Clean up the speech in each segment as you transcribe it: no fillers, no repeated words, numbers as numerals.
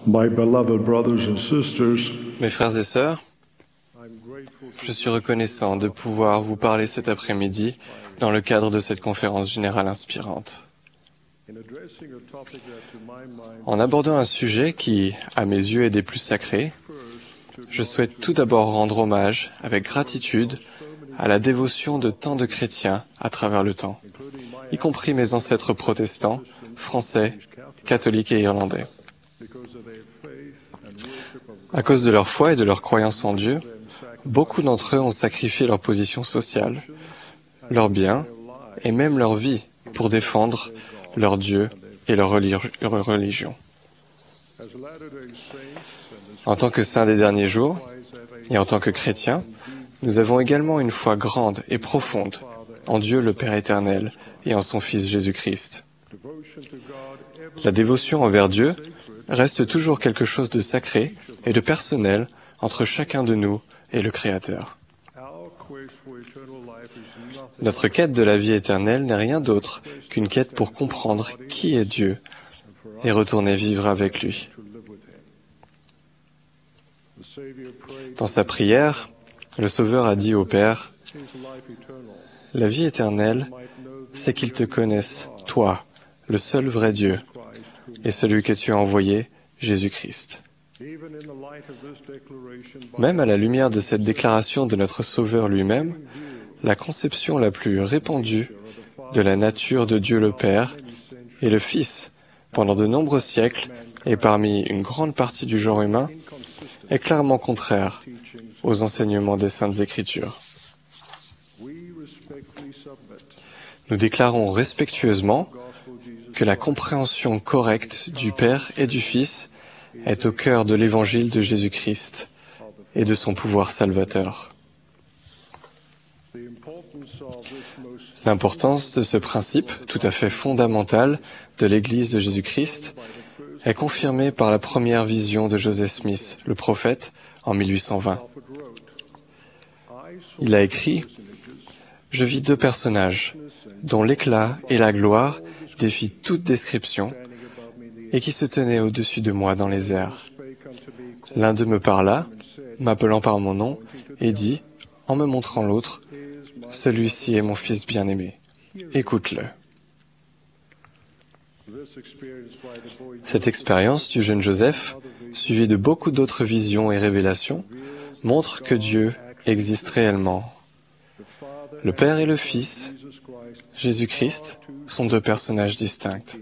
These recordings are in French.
My beloved brothers and sisters, Mes frères et sœurs, je suis reconnaissant de pouvoir vous parler cet après-midi dans le cadre de cette conférence générale inspirante. En abordant un sujet qui, à mes yeux, est des plus sacrés, je souhaite tout d'abord rendre hommage, avec gratitude, à la dévotion de tant de chrétiens à travers le temps, y compris mes ancêtres protestants, français, catholiques et irlandais. À cause de leur foi et de leur croyance en Dieu, beaucoup d'entre eux ont sacrifié leur position sociale, leurs biens et même leur vie pour défendre leur Dieu et leur religion. En tant que saints des derniers jours et en tant que chrétiens, nous avons également une foi grande et profonde en Dieu le Père éternel et en son Fils Jésus-Christ. La dévotion envers Dieu reste toujours quelque chose de sacré et de personnel entre chacun de nous et le Créateur. Notre quête de la vie éternelle n'est rien d'autre qu'une quête pour comprendre qui est Dieu et retourner vivre avec lui. Dans sa prière, le Sauveur a dit au Père, « La vie éternelle, c'est qu'ils te connaissent, toi, le seul vrai Dieu, et celui que tu as envoyé, Jésus-Christ. » Même à la lumière de cette déclaration de notre Sauveur lui-même, la conception la plus répandue de la nature de Dieu le Père et le Fils, pendant de nombreux siècles et parmi une grande partie du genre humain, est clairement contraire aux enseignements des Saintes Écritures. Nous déclarons respectueusement que la compréhension correcte du Père et du Fils est au cœur de l'évangile de Jésus-Christ et de son pouvoir salvateur. L'importance de ce principe tout à fait fondamental de l'Église de Jésus-Christ est confirmée par la première vision de Joseph Smith, le prophète, en 1820. Il a écrit « Je vis deux personnages, dont l'éclat et la gloire défient toute description, et qui se tenaient au-dessus de moi dans les airs. L'un d'eux me parla, m'appelant par mon nom, et dit, en me montrant l'autre, « Celui-ci est mon fils bien-aimé. Écoute-le. » Cette expérience du jeune Joseph, suivie de beaucoup d'autres visions et révélations, montre que Dieu existe réellement. Le Père et le Fils, Jésus-Christ, sont deux personnages distincts.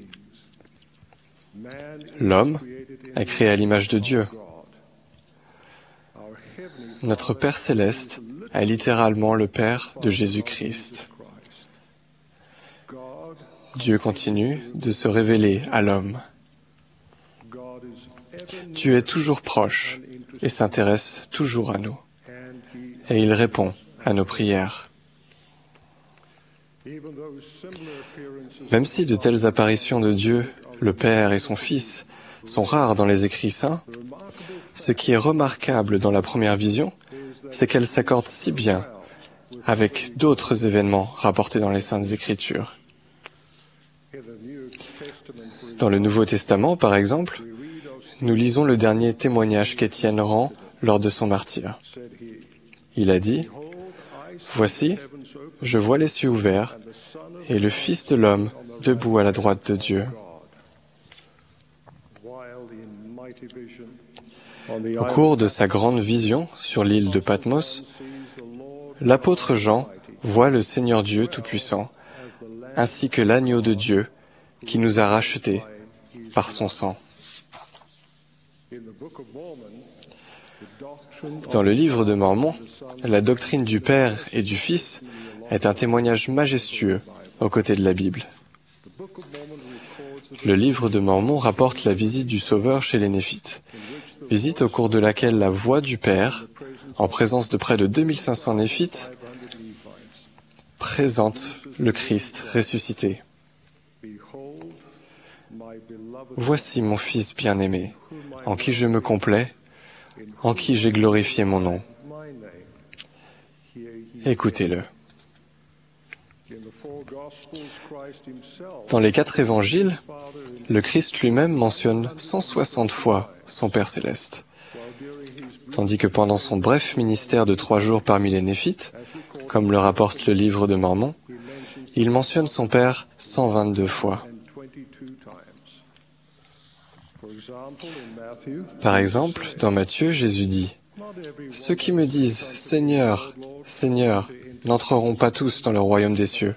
L'homme est créé à l'image de Dieu. Notre Père céleste est littéralement le Père de Jésus-Christ. Dieu continue de se révéler à l'homme. Dieu est toujours proche et s'intéresse toujours à nous. Et il répond à nos prières. Même si de telles apparitions de Dieu, le Père et son Fils, sont rares dans les écrits saints, ce qui est remarquable dans la première vision, c'est qu'elle s'accorde si bien avec d'autres événements rapportés dans les Saintes Écritures. Dans le Nouveau Testament, par exemple, nous lisons le dernier témoignage qu'Étienne rend lors de son martyre. Il a dit « Voici, je vois les cieux ouverts et le Fils de l'homme debout à la droite de Dieu. » Au cours de sa grande vision sur l'île de Patmos, l'apôtre Jean voit le Seigneur Dieu Tout-Puissant, ainsi que l'agneau de Dieu qui nous a rachetés par son sang. Dans le livre de Mormon, la doctrine du Père et du Fils est un témoignage majestueux aux côtés de la Bible. Le livre de Mormon rapporte la visite du Sauveur chez les Néphites, visite au cours de laquelle la voix du Père, en présence de près de 2500 Néphites, présente le Christ ressuscité. « Voici mon Fils bien-aimé, en qui je me complais, en qui j'ai glorifié mon nom. Écoutez-le. » Dans les 4 évangiles, le Christ lui-même mentionne 160 fois son Père céleste, tandis que pendant son bref ministère de 3 jours parmi les Néphites, comme le rapporte le livre de Mormon, il mentionne son Père 122 fois. Par exemple, dans Matthieu, Jésus dit « Ceux qui me disent « Seigneur, Seigneur », n'entreront pas tous dans le royaume des cieux,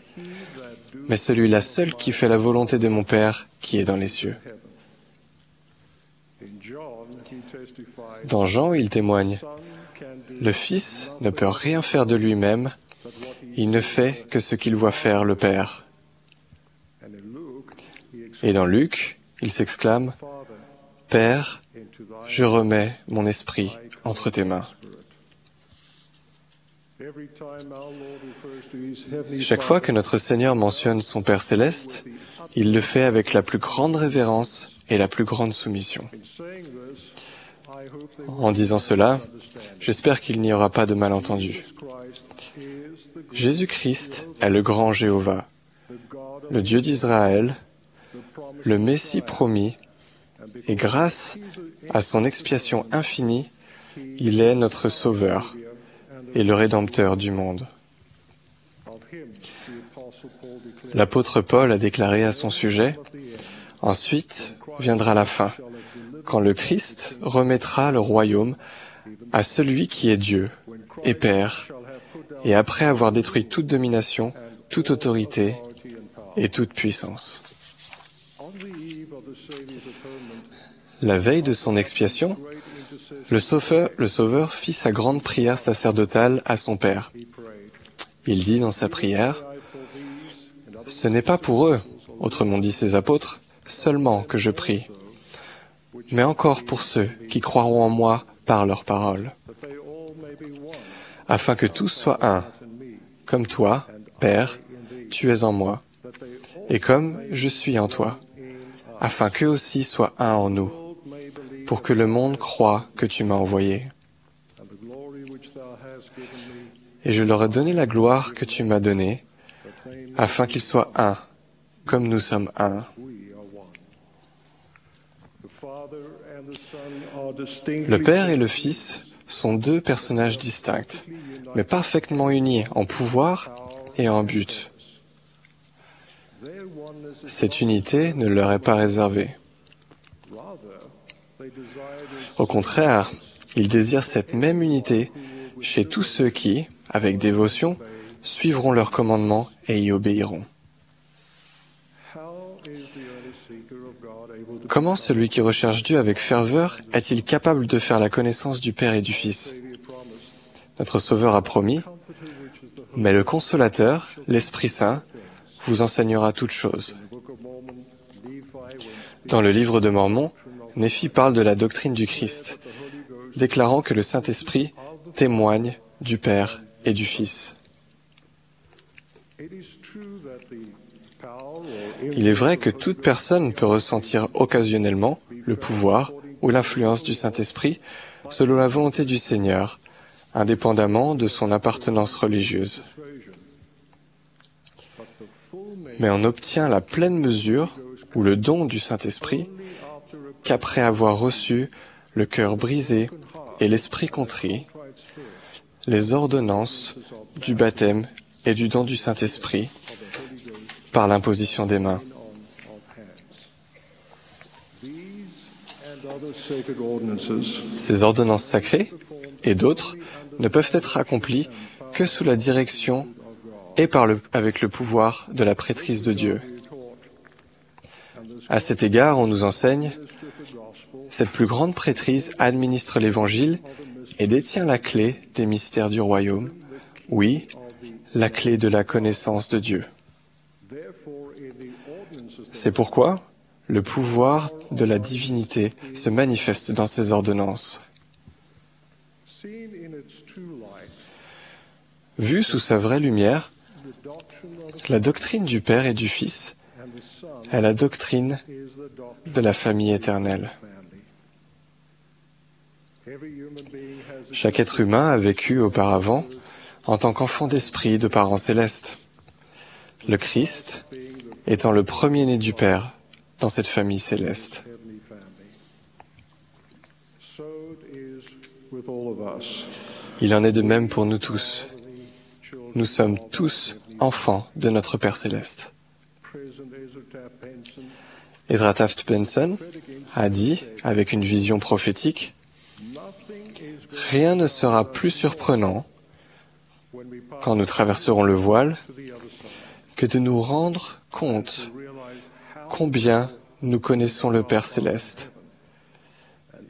mais celui-là seul qui fait la volonté de mon Père qui est dans les cieux. » Dans Jean, il témoigne « Le Fils ne peut rien faire de lui-même, il ne fait que ce qu'il voit faire le Père. » Et dans Luc, il s'exclame « Père, je remets mon esprit entre tes mains. » Chaque fois que notre Seigneur mentionne son Père céleste, il le fait avec la plus grande révérence et la plus grande soumission. En disant cela, j'espère qu'il n'y aura pas de malentendu. Jésus-Christ est le grand Jéhovah, le Dieu d'Israël, le Messie promis, et grâce à son expiation infinie, il est notre Sauveur et le Rédempteur du monde. L'apôtre Paul a déclaré à son sujet « Ensuite viendra la fin, quand le Christ remettra le royaume à celui qui est Dieu et Père, et après avoir détruit toute domination, toute autorité et toute puissance. » La veille de son expiation, le Sauveur fit sa grande prière sacerdotale à son Père. Il dit dans sa prière, « Ce n'est pas pour eux, autrement dit ses apôtres, seulement que je prie, mais encore pour ceux qui croiront en moi par leur parole, afin que tous soient un, comme toi, Père, tu es en moi, et comme je suis en toi, afin qu'eux aussi soient un en nous, pour que le monde croie que tu m'as envoyé. Et je leur ai donné la gloire que tu m'as donnée, afin qu'ils soient un, comme nous sommes un. » Le Père et le Fils sont 2 personnages distincts, mais parfaitement unis en pouvoir et en but. Cette unité ne leur est pas réservée. Au contraire, ils désirent cette même unité chez tous ceux qui, avec dévotion, suivront leurs commandements et y obéiront. Comment celui qui recherche Dieu avec ferveur est-il capable de faire la connaissance du Père et du Fils? Notre Sauveur a promis, « Mais le Consolateur, l'Esprit Saint, vous enseignera toutes choses. » Dans le livre de Mormon, Néphi parle de la doctrine du Christ, déclarant que le Saint-Esprit témoigne du Père et du Fils. Il est vrai que toute personne peut ressentir occasionnellement le pouvoir ou l'influence du Saint-Esprit selon la volonté du Seigneur, indépendamment de son appartenance religieuse. Mais on obtient la pleine mesure ou le don du Saint-Esprit qu'après avoir reçu le cœur brisé et l'esprit contrit, les ordonnances du baptême et du don du Saint-Esprit par l'imposition des mains. Ces ordonnances sacrées et d'autres ne peuvent être accomplies que sous la direction et avec le pouvoir de la prêtrise de Dieu. À cet égard, on nous enseigne, cette plus grande prêtrise administre l'Évangile et détient la clé des mystères du royaume, oui, la clé de la connaissance de Dieu. C'est pourquoi le pouvoir de la divinité se manifeste dans ces ordonnances. Vue sous sa vraie lumière, la doctrine du Père et du Fils est la doctrine de la famille éternelle. Chaque être humain a vécu auparavant en tant qu'enfant d'esprit de parents célestes. le Christ étant le premier-né du Père dans cette famille céleste. Il en est de même pour nous tous. Nous sommes tous enfants de notre Père céleste. Ezra Taft Benson a dit, avec une vision prophétique, « Rien ne sera plus surprenant quand nous traverserons le voile que de nous rendre compte combien nous connaissons le Père céleste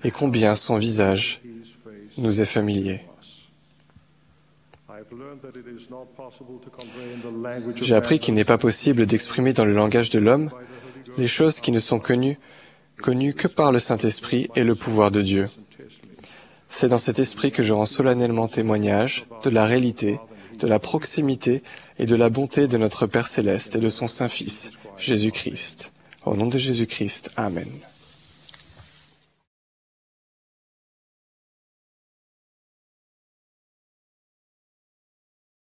et combien son visage nous est familier. » J'ai appris qu'il n'est pas possible d'exprimer dans le langage de l'homme les choses qui ne sont connues que par le Saint-Esprit et le pouvoir de Dieu. C'est dans cet esprit que je rends solennellement témoignage de la réalité, de la proximité et de la bonté de notre Père céleste et de son Saint-Fils, Jésus-Christ. Au nom de Jésus-Christ, Amen.